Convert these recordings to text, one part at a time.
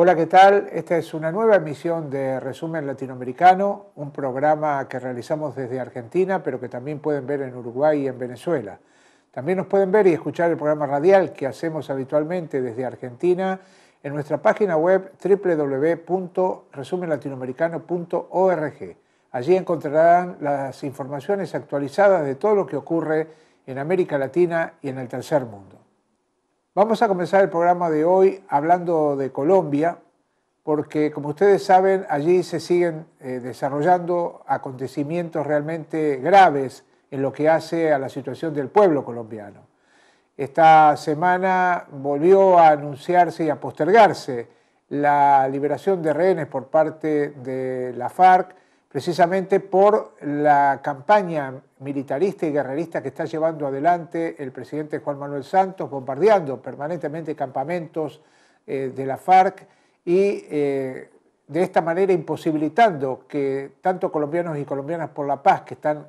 Hola, ¿qué tal? Esta es una nueva emisión de Resumen Latinoamericano, un programa que realizamos desde Argentina, pero que también pueden ver en Uruguay y en Venezuela. También nos pueden ver y escuchar el programa radial que hacemos habitualmente desde Argentina en nuestra página web www.resumenlatinoamericano.org. Allí encontrarán las informaciones actualizadas de todo lo que ocurre en América Latina y en el tercer mundo. Vamos a comenzar el programa de hoy hablando de Colombia, porque como ustedes saben, allí se siguen desarrollando acontecimientos realmente graves en lo que hace a la situación del pueblo colombiano. Esta semana volvió a anunciarse y a postergarse la liberación de rehenes por parte de la FARC, precisamente por la campaña militarista y guerrerista que está llevando adelante el presidente Juan Manuel Santos, bombardeando permanentemente campamentos de la FARC y de esta manera imposibilitando que tanto colombianos y colombianas por la paz que están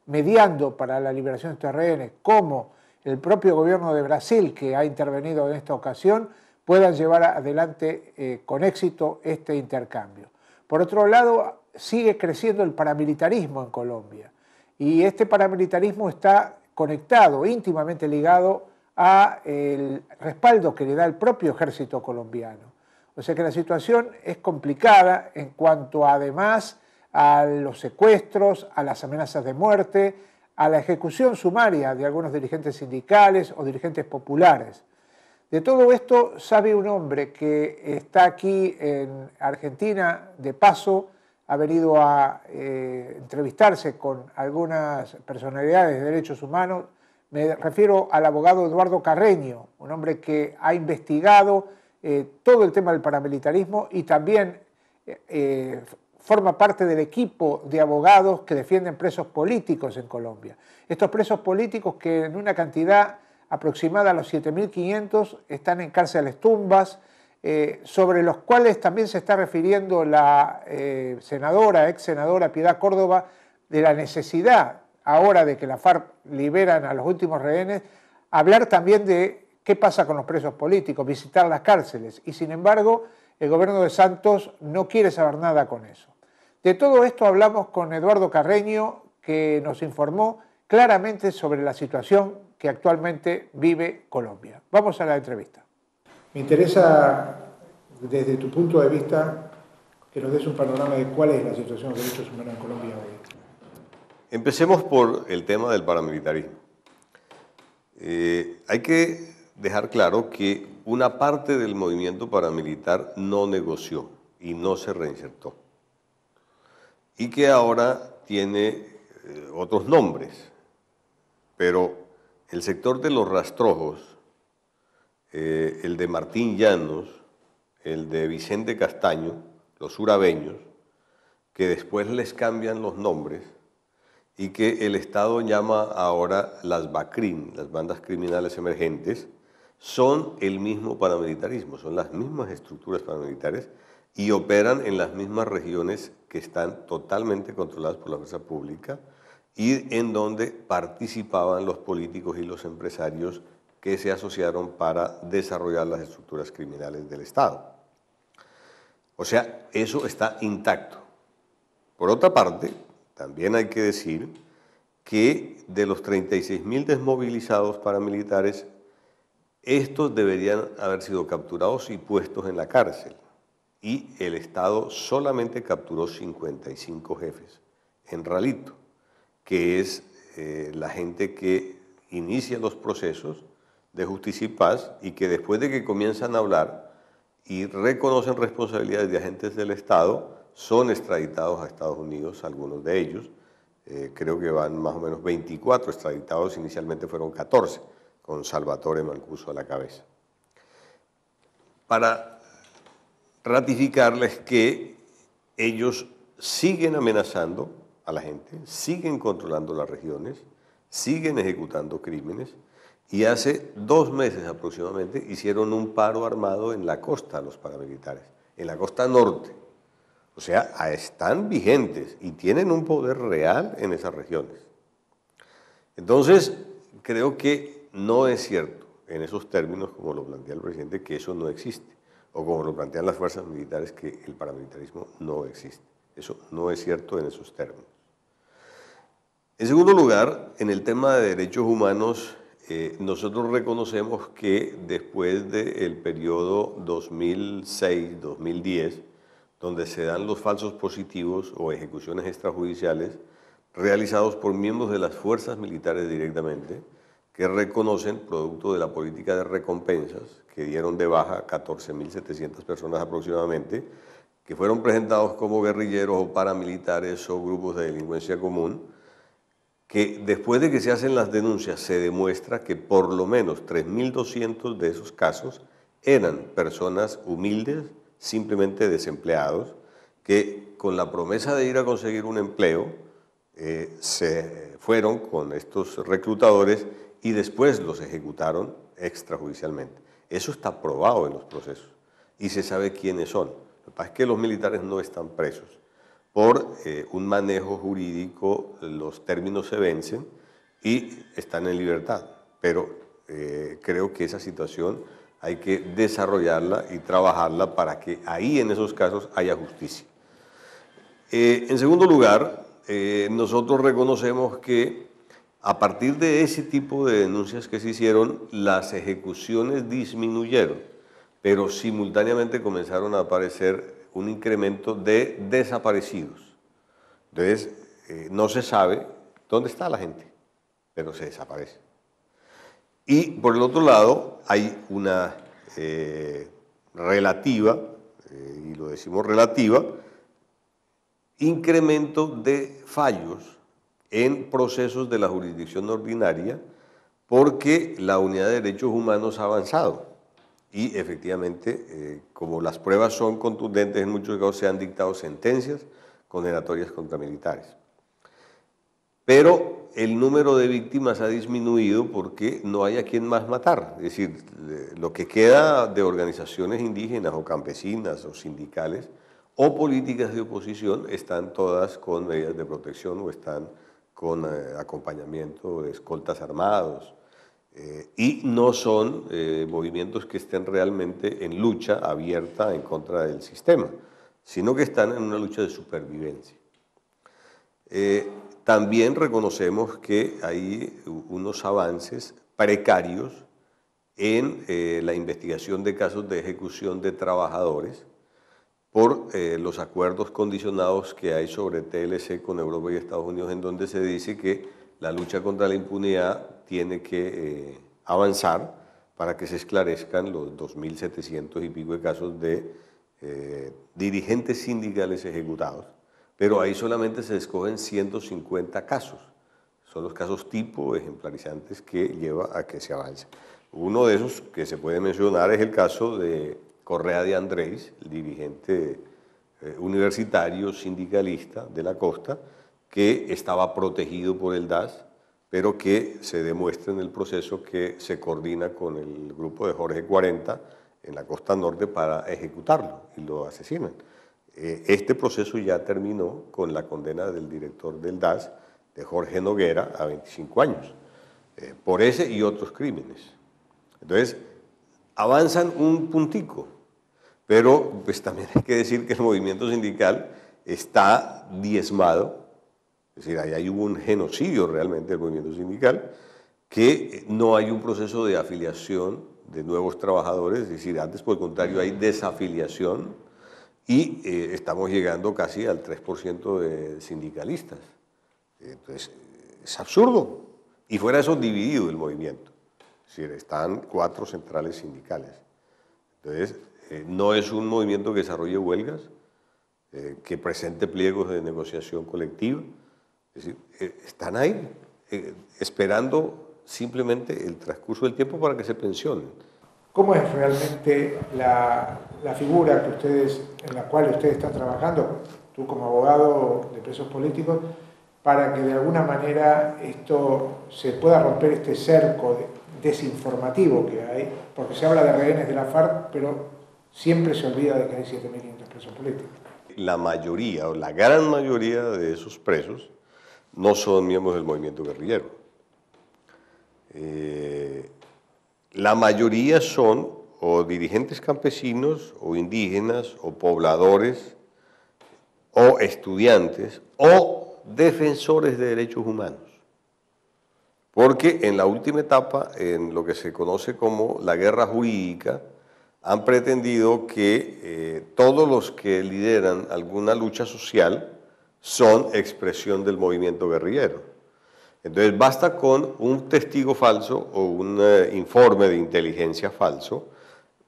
mediando para la liberación de estos rehenes, como el propio gobierno de Brasil, que ha intervenido en esta ocasión, puedan llevar adelante con éxito este intercambio. Por otro lado, sigue creciendo el paramilitarismo en Colombia y este paramilitarismo está conectado, íntimamente ligado al respaldo que le da el propio ejército colombiano. O sea que la situación es complicada en cuanto además a los secuestros, a las amenazas de muerte, a la ejecución sumaria de algunos dirigentes sindicales o dirigentes populares. De todo esto sabe un hombre que está aquí en Argentina de paso, ha venido a entrevistarse con algunas personalidades de derechos humanos. Me refiero al abogado Eduardo Carreño, un hombre que ha investigado todo el tema del paramilitarismo y también forma parte del equipo de abogados que defienden presos políticos en Colombia. Estos presos políticos que en una cantidad aproximada a los 7.500 están en cárceles tumbas, sobre los cuales también se está refiriendo la ex senadora Piedad Córdoba, de la necesidad ahora de que la FARC liberan a los últimos rehenes, hablar también de qué pasa con los presos políticos, visitar las cárceles, y sin embargo el gobierno de Santos no quiere saber nada con eso. De todo esto hablamos con Eduardo Carreño, que nos informó claramente sobre la situación que actualmente vive Colombia. Vamos a la entrevista. Me interesa, desde tu punto de vista, que nos des un panorama de cuál es la situación de los derechos humanos en Colombia hoy. Empecemos por el tema del paramilitarismo. Hay que dejar claro que una parte del movimiento paramilitar no negoció y no se reinsertó. Y que ahora tiene otros nombres, pero el sector de los rastrojos, el de Martín Llanos, el de Vicente Castaño, los urabeños, que después les cambian los nombres y que el Estado llama ahora las BACRIM, las bandas criminales emergentes, son el mismo paramilitarismo, son las mismas estructuras paramilitares y operan en las mismas regiones que están totalmente controladas por la fuerza pública y en donde participaban los políticos y los empresarios que se asociaron para desarrollar las estructuras criminales del Estado. O sea, eso está intacto. Por otra parte, también hay que decir que de los 36.000 desmovilizados paramilitares, estos deberían haber sido capturados y puestos en la cárcel. Y el Estado solamente capturó 55 jefes en Ralito, que es la gente que inicia los procesos de justicia y paz y que después de que comienzan a hablar y reconocen responsabilidades de agentes del Estado, son extraditados a Estados Unidos, algunos de ellos. Creo que van más o menos 24 extraditados, inicialmente fueron 14, con Salvatore Mancuso a la cabeza. Para ratificarles que ellos siguen amenazando a la gente, siguen controlando las regiones, siguen ejecutando crímenes y hace 2 meses aproximadamente hicieron un paro armado en la costa, los paramilitares, en la costa norte. O sea, están vigentes y tienen un poder real en esas regiones. Entonces, creo que no es cierto en esos términos, como lo plantea el presidente, que eso no existe. o como lo plantean las fuerzas militares, que el paramilitarismo no existe. Eso no es cierto en esos términos. En segundo lugar, en el tema de derechos humanos, nosotros reconocemos que después del periodo 2006-2010, donde se dan los falsos positivos o ejecuciones extrajudiciales realizados por miembros de las fuerzas militares directamente, que reconocen, producto de la política de recompensas, que dieron de baja 14.700 personas aproximadamente, que fueron presentados como guerrilleros o paramilitares o grupos de delincuencia común, que después de que se hacen las denuncias se demuestra que por lo menos 3.200 de esos casos eran personas humildes, simplemente desempleados, que con la promesa de ir a conseguir un empleo se fueron con estos reclutadores y después los ejecutaron extrajudicialmente. Eso está probado en los procesos y se sabe quiénes son. Lo que pasa es que los militares no están presos. Por un manejo jurídico, los términos se vencen y están en libertad. Pero creo que esa situación hay que desarrollarla y trabajarla para que ahí en esos casos haya justicia. En segundo lugar, nosotros reconocemos que a partir de ese tipo de denuncias que se hicieron, las ejecuciones disminuyeron, pero simultáneamente comenzaron a aparecer un incremento de desaparecidos. Entonces, no se sabe dónde está la gente, pero se desaparece. Y por el otro lado, hay una relativa, y lo decimos relativa, incremento de fallos en procesos de la jurisdicción ordinaria porque la unidad de derechos humanos ha avanzado. Y efectivamente, como las pruebas son contundentes, en muchos casos se han dictado sentencias condenatorias contra militares. Pero el número de víctimas ha disminuido porque no hay a quien más matar. Es decir, lo que queda de organizaciones indígenas o campesinas o sindicales o políticas de oposición están todas con medidas de protección o están con acompañamiento de escoltas armados. Y no son movimientos que estén realmente en lucha abierta en contra del sistema, sino que están en una lucha de supervivencia. También reconocemos que hay unos avances precarios en la investigación de casos de ejecución de trabajadores por los acuerdos condicionados que hay sobre TLC con Europa y Estados Unidos, en donde se dice que la lucha contra la impunidad tiene que avanzar para que se esclarezcan los 2.700 y pico de casos de dirigentes sindicales ejecutados. Pero ahí solamente se escogen 150 casos. Son los casos tipo ejemplarizantes que lleva a que se avance. Uno de esos que se puede mencionar es el caso de Correa de Andrés, el dirigente universitario sindicalista de la costa, que estaba protegido por el DAS, pero que se demuestra en el proceso que se coordina con el grupo de Jorge 40 en la costa norte para ejecutarlo y lo asesinan. Este proceso ya terminó con la condena del director del DAS, de Jorge Noguera, a 25 años, por ese y otros crímenes. Entonces, avanzan un puntico, pero pues también hay que decir que el movimiento sindical está diezmado. Es decir, ahí hubo un genocidio realmente del movimiento sindical, que no hay un proceso de afiliación de nuevos trabajadores, es decir, antes por el contrario hay desafiliación y estamos llegando casi al 3% de sindicalistas. Entonces, es absurdo. Y fuera de eso, dividido el movimiento. Es decir, están 4 centrales sindicales. Entonces, no es un movimiento que desarrolle huelgas, que presente pliegos de negociación colectiva. Es decir, están ahí esperando simplemente el transcurso del tiempo para que se pensionen. ¿Cómo es realmente la figura que en la cual ustedes están trabajando, tú como abogado de presos políticos, para que de alguna manera esto se pueda romper este cerco desinformativo que hay? Porque se habla de rehenes de la FARC, pero siempre se olvida de que hay 7.500 presos políticos. La mayoría o la gran mayoría de esos presos no son miembros del movimiento guerrillero. La mayoría son o dirigentes campesinos, o indígenas, o pobladores, o estudiantes, o defensores de derechos humanos. Porque en la última etapa, en lo que se conoce como la guerra jurídica, han pretendido que todos los que lideran alguna lucha social son expresión del movimiento guerrillero. Entonces basta con un testigo falso o un informe de inteligencia falso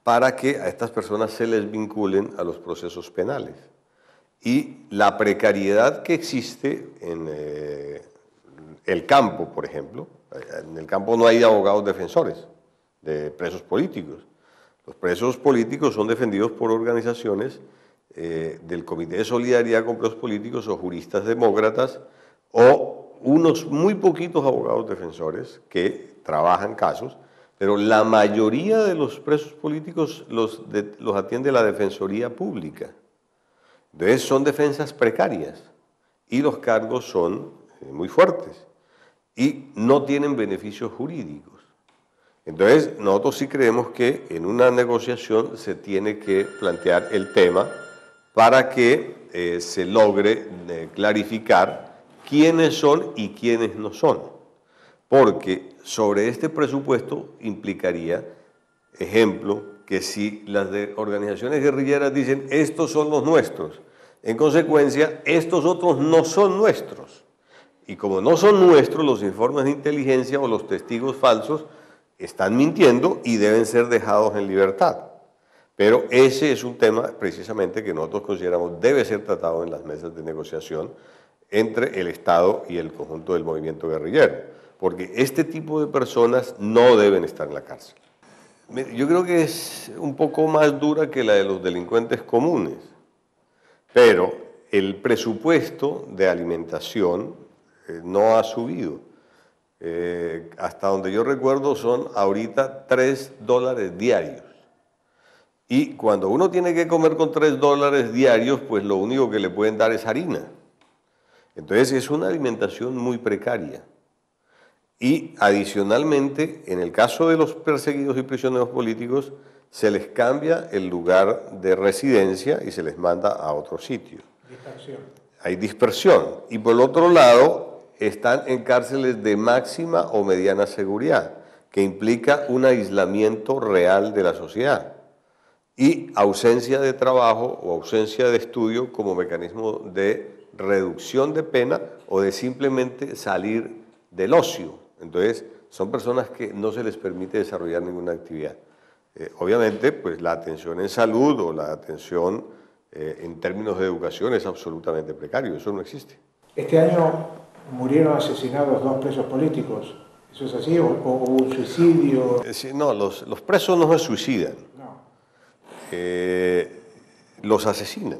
para que a estas personas se les vinculen a los procesos penales. Y la precariedad que existe en el campo, por ejemplo, en el campo no hay abogados defensores de presos políticos. Los presos políticos son defendidos por organizaciones del Comité de Solidaridad con Presos Políticos o juristas demócratas o unos muy poquitos abogados defensores que trabajan casos, pero la mayoría de los presos políticos los atiende la Defensoría Pública. Entonces son defensas precarias y los cargos son muy fuertes y no tienen beneficios jurídicos. Entonces nosotros sí creemos que en una negociación se tiene que plantear el tema para que se logre clarificar quiénes son y quiénes no son. Porque sobre este presupuesto implicaría, ejemplo, que si las organizaciones guerrilleras dicen estos son los nuestros, en consecuencia estos otros no son nuestros. Y como no son nuestros, los informes de inteligencia o los testigos falsos están mintiendo y deben ser dejados en libertad. Pero ese es un tema precisamente que nosotros consideramos debe ser tratado en las mesas de negociación entre el Estado y el conjunto del movimiento guerrillero, porque este tipo de personas no deben estar en la cárcel. Yo creo que es un poco más dura que la de los delincuentes comunes, pero el presupuesto de alimentación no ha subido. Hasta donde yo recuerdo son ahorita $3 diarios. Y cuando uno tiene que comer con $3 diarios, pues lo único que le pueden dar es harina. Entonces es una alimentación muy precaria. Y adicionalmente, en el caso de los perseguidos y prisioneros políticos, se les cambia el lugar de residencia y se les manda a otro sitio. Dispersión. Hay dispersión. Y por el otro lado, están en cárceles de máxima o mediana seguridad, que implica un aislamiento real de la sociedad y ausencia de trabajo o ausencia de estudio como mecanismo de reducción de pena o de simplemente salir del ocio. Entonces, son personas que no se les permite desarrollar ninguna actividad. Obviamente, pues la atención en salud o la atención en términos de educación es absolutamente precario, eso no existe. Este año murieron asesinados 2 presos políticos, ¿eso es así? ¿O un suicidio? No, los presos no se suicidan, No. Los asesinan.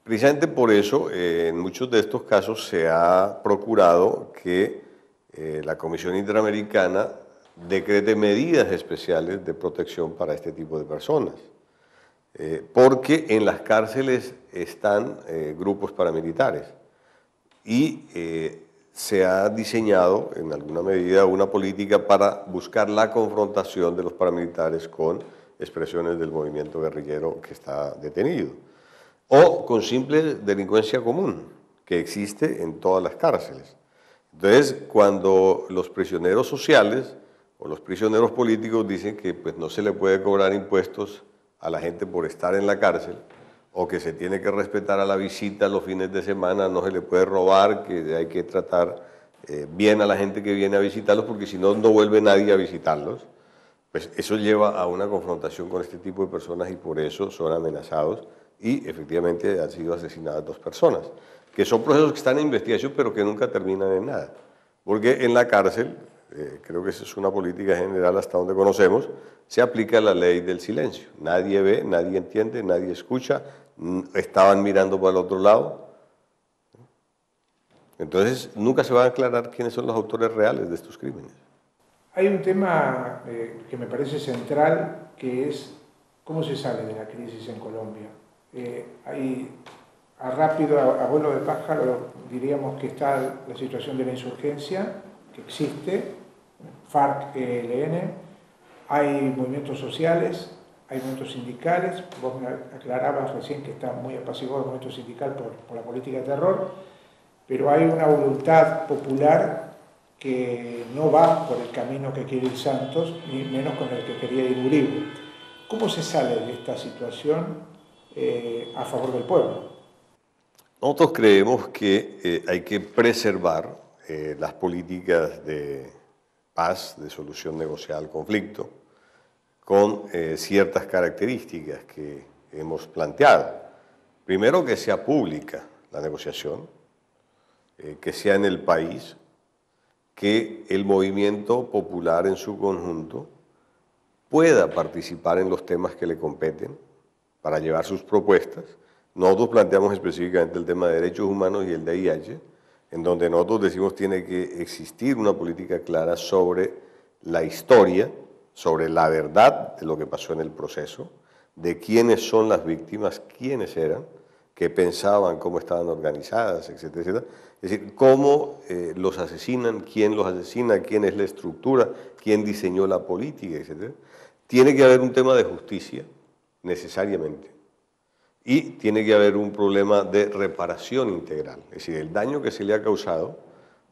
Precisamente por eso, en muchos de estos casos se ha procurado que la Comisión Interamericana decrete medidas especiales de protección para este tipo de personas. Porque en las cárceles están grupos paramilitares y se ha diseñado en alguna medida una política para buscar la confrontación de los paramilitares con expresiones del movimiento guerrillero que está detenido o con simple delincuencia común que existe en todas las cárceles. Entonces, cuando los prisioneros sociales o los prisioneros políticos dicen que pues, no se le puede cobrar impuestos a la gente por estar en la cárcel, o que se tiene que respetar a la visita los fines de semana, no se le puede robar, que hay que tratar bien a la gente que viene a visitarlos, porque si no, no vuelve nadie a visitarlos, pues eso lleva a una confrontación con este tipo de personas y por eso son amenazados y efectivamente han sido asesinadas 2 personas, que son procesos que están en investigación pero que nunca terminan en nada, porque en la cárcel, creo que esa es una política general hasta donde conocemos, se aplica la ley del silencio. Nadie ve, nadie entiende, nadie escucha, estaban mirando para el otro lado. Entonces, nunca se va a aclarar quiénes son los autores reales de estos crímenes. Hay un tema que me parece central, que es cómo se sale de la crisis en Colombia. A vuelo de pájaro diríamos que está la situación de la insurgencia, que existe, FARC, ELN, Hay movimientos sociales, hay movimientos sindicales. Vos me aclarabas recién que está muy apaciguado el movimiento sindical por la política de terror, pero hay una voluntad popular que no va por el camino que quiere ir Santos, ni menos con el que quería ir Uribe. ¿Cómo se sale de esta situación a favor del pueblo? Nosotros creemos que hay que preservar las políticas de paz, de solución negociada al conflicto, con ciertas características que hemos planteado. Primero, que sea pública la negociación, que sea en el país, que el movimiento popular en su conjunto pueda participar en los temas que le competen para llevar sus propuestas. Nosotros planteamos específicamente el tema de derechos humanos y el de VIH, en donde nosotros decimos tiene que existir una política clara sobre la historia, sobre la verdad de lo que pasó en el proceso, de quiénes son las víctimas, quiénes eran, qué pensaban, cómo estaban organizadas, etcétera, etcétera. Es decir, cómo los asesinan, quién los asesina, quién es la estructura, quién diseñó la política, etcétera. Tiene que haber un tema de justicia, necesariamente. Y tiene que haber un problema de reparación integral. Es decir, el daño que se le ha causado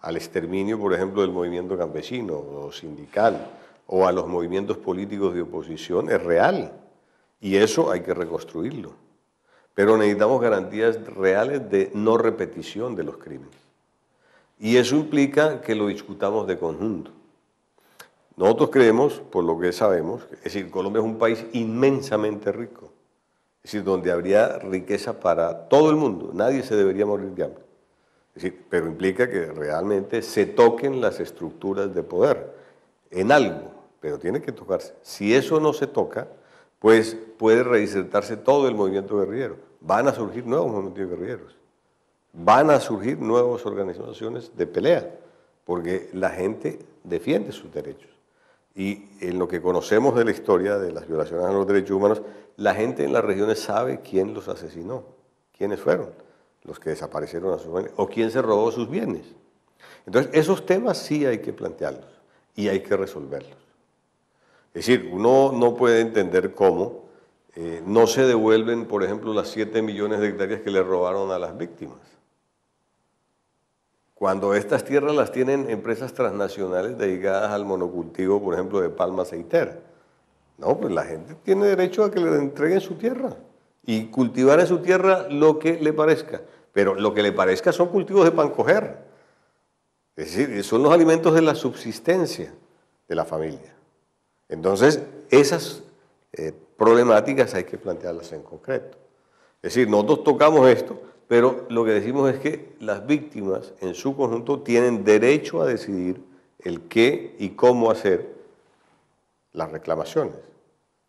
al exterminio, por ejemplo, del movimiento campesino o sindical o a los movimientos políticos de oposición es real. Y eso hay que reconstruirlo. Pero necesitamos garantías reales de no repetición de los crímenes. Y eso implica que lo discutamos de conjunto. Nosotros creemos, por lo que sabemos, es decir, Colombia es un país inmensamente rico. Es decir, donde habría riqueza para todo el mundo. Nadie se debería morir de hambre. Es decir, pero implica que realmente se toquen las estructuras de poder en algo, pero tiene que tocarse. Si eso no se toca, pues puede reinsertarse todo el movimiento guerrillero. Van a surgir nuevos movimientos guerrilleros. Van a surgir nuevas organizaciones de pelea, porque la gente defiende sus derechos. Y en lo que conocemos de la historia de las violaciones a los derechos humanos, la gente en las regiones sabe quién los asesinó, quiénes fueron los que desaparecieron a sus familias, o quién se robó sus bienes. Entonces, esos temas sí hay que plantearlos y hay que resolverlos. Es decir, uno no puede entender cómo no se devuelven, por ejemplo, las 7 millones de hectáreas que le robaron a las víctimas. Cuando estas tierras las tienen empresas transnacionales dedicadas al monocultivo, por ejemplo, de palma aceitera. No, pues la gente tiene derecho a que le entreguen su tierra y cultivar en su tierra lo que le parezca. Pero lo que le parezca son cultivos de pan coger. Es decir, son los alimentos de la subsistencia de la familia. Entonces, esas problemáticas hay que plantearlas en concreto. Es decir, nosotros tocamos esto, pero lo que decimos es que las víctimas en su conjunto tienen derecho a decidir el qué y cómo hacer las reclamaciones.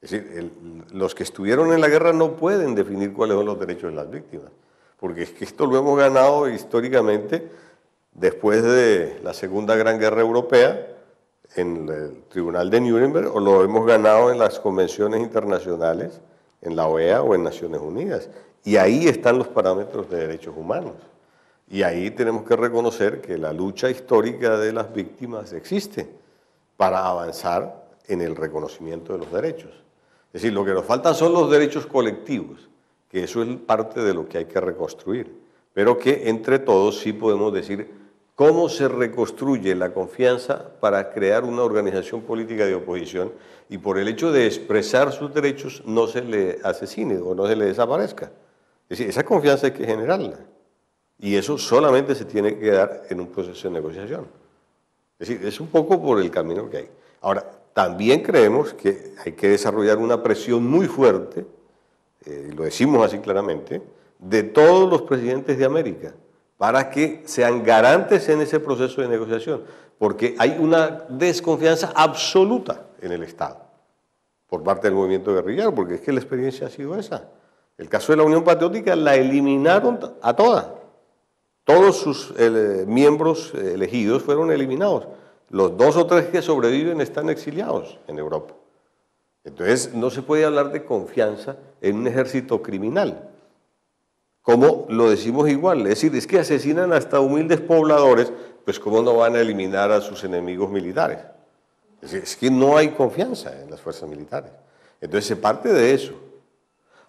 Es decir, los que estuvieron en la guerra no pueden definir cuáles son los derechos de las víctimas, porque es que esto lo hemos ganado históricamente después de la Segunda Gran Guerra Europea en el Tribunal de Nuremberg, o lo hemos ganado en las convenciones internacionales, en la OEA o en Naciones Unidas. Y ahí están los parámetros de derechos humanos. Y ahí tenemos que reconocer que la lucha histórica de las víctimas existe para avanzar en el reconocimiento de los derechos. Es decir, lo que nos faltan son los derechos colectivos, que eso es parte de lo que hay que reconstruir, pero que entre todos sí podemos decir cómo se reconstruye la confianza para crear una organización política de oposición y por el hecho de expresar sus derechos no se le asesine o no se le desaparezca. Es decir, esa confianza hay que generarla y eso solamente se tiene que dar en un proceso de negociación. Es decir, es un poco por el camino que hay. Ahora, también creemos que hay que desarrollar una presión muy fuerte, lo decimos así claramente, de todos los presidentes de América, para que sean garantes en ese proceso de negociación, porque hay una desconfianza absoluta en el Estado por parte del movimiento guerrillero, porque es que la experiencia ha sido esa. El caso de la Unión Patriótica la eliminaron a toda. Todos sus miembros elegidos fueron eliminados. Los 2 o 3 que sobreviven están exiliados en Europa. Entonces no se puede hablar de confianza en un ejército criminal. Como lo decimos igual, es decir, es que asesinan hasta humildes pobladores, pues cómo no van a eliminar a sus enemigos militares. Es Es que no hay confianza en las fuerzas militares. Entonces se parte de eso.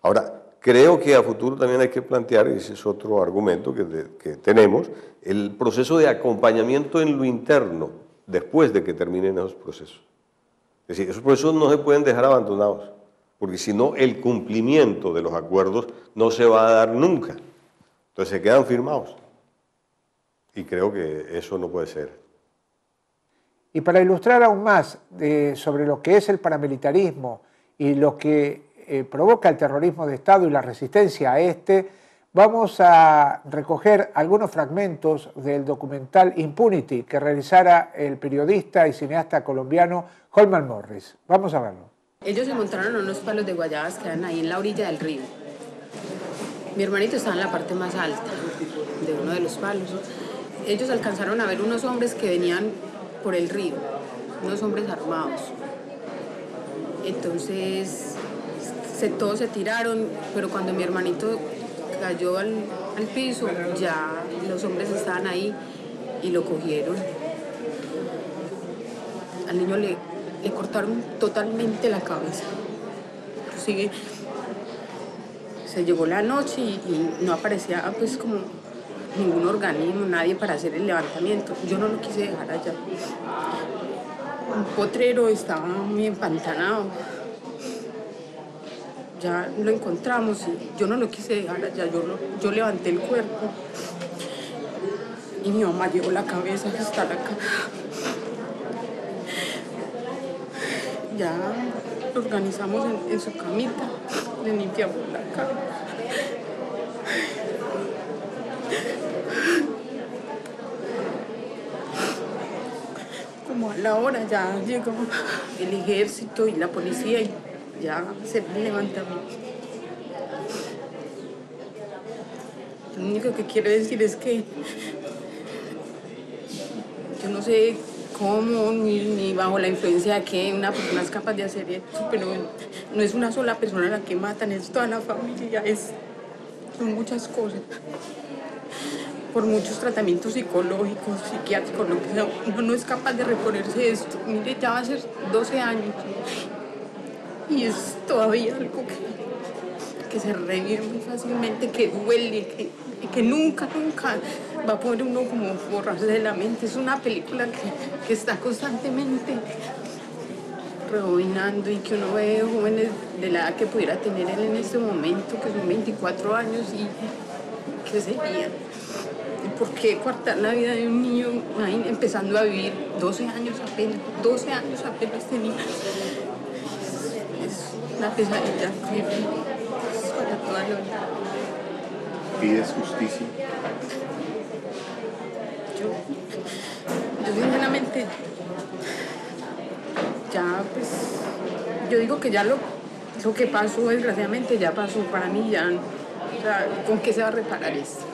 Ahora, creo que a futuro también hay que plantear, y ese es otro argumento que tenemos, el proceso de acompañamiento en lo interno después de que terminen esos procesos. Es decir, esos procesos no se pueden dejar abandonados, porque si no, el cumplimiento de los acuerdos no se va a dar nunca. Entonces se quedan firmados. Y creo que eso no puede ser. Y para ilustrar aún más sobre lo que es el paramilitarismo y lo que provoca el terrorismo de Estado y la resistencia a este, vamos a recoger algunos fragmentos del documental Impunity que realizara el periodista y cineasta colombiano Holman Morris. Vamos a verlo. Ellos se montaron en unos palos de guayabas que quedan ahí en la orilla del río. Mi hermanito estaba en la parte más alta de uno de los palos. Ellos alcanzaron a ver unos hombres que venían por el río, unos hombres armados. Entonces todos se tiraron, pero cuando mi hermanito cayó al piso, ya los hombres estaban ahí y lo cogieron. Al niño le cortaron totalmente la cabeza. Inclusive se llegó la noche y no aparecía pues como ningún organismo, nadie para hacer el levantamiento. Yo no lo quise dejar allá. Un potrero estaba muy empantanado. Ya lo encontramos y yo no lo quise dejar allá. Yo levanté el cuerpo y mi mamá llevó la cabeza hasta la cara. Ya lo organizamos en su camita, le limpiamos la cara. Como a la hora ya llegó el ejército y la policía y ya se el levantamiento. Lo único que quiero decir es que yo no sé cómo ni bajo la influencia de que una persona es capaz de hacer esto, pero no es una sola persona la que matan, es toda la familia, son muchas cosas. Por muchos tratamientos psicológicos, psiquiátricos, lo que sea, uno no es capaz de reponerse esto. Mire, ya va a ser 12 años y es todavía algo que se revive muy fácilmente, que duele, que nunca va a poder uno como borrarse de la mente. Es una película que está constantemente rebobinando y que uno ve jóvenes de la edad que pudiera tener él en este momento, que son 24 años y que serían. ¿Por qué cortar la vida de un niño ahí empezando a vivir 12 años apenas tenía? Es una pesadilla para toda la vida. ¿Pides justicia? Yo sinceramente, ya pues, yo digo que ya lo que pasó, desgraciadamente, ya pasó para mí, ya, o sea, ¿con qué se va a reparar esto?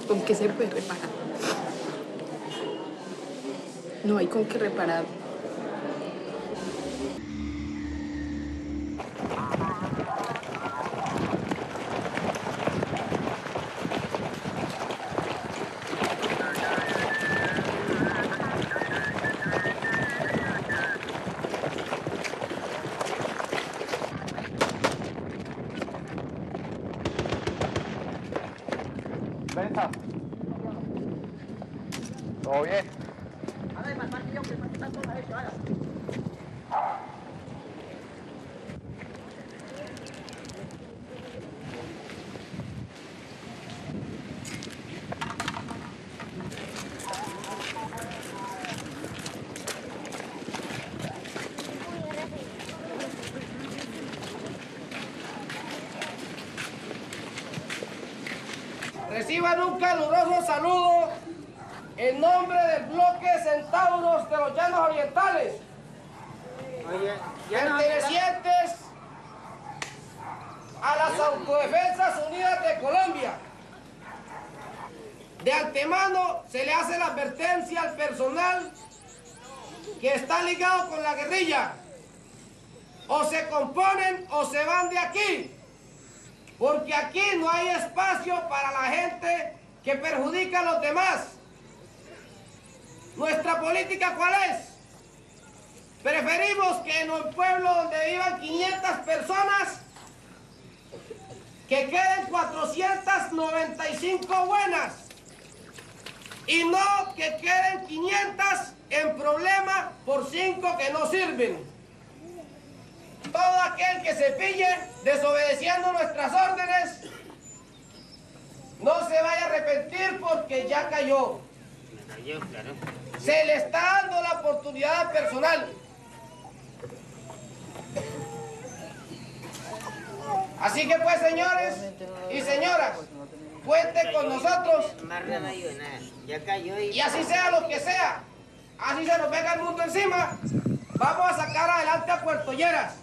¿Con qué se puede reparar? No hay con qué reparar. ¿Todo bien? Reciban un caluroso saludo en nombre del bloque Centauros de los Llanos Orientales, pertenecientes a las Autodefensas Unidas de Colombia. De antemano se le hace la advertencia al personal que está ligado con la guerrilla: o se componen o se van de aquí, porque aquí no hay espacio para la gente que perjudica a los demás. ¿Nuestra política cuál es? Preferimos que en un pueblo donde vivan 500 personas, que queden 495 buenas y no que queden 500 en problema por 5 que no sirven. Todo aquel que se pille desobedeciendo nuestras órdenes no se vaya a arrepentir porque ya cayó. Se le está dando la oportunidad personal. Así que pues, señores y señoras, cuenten con nosotros y así sea lo que sea, así se nos venga el mundo encima, vamos a sacar adelante a Puerto Lleras.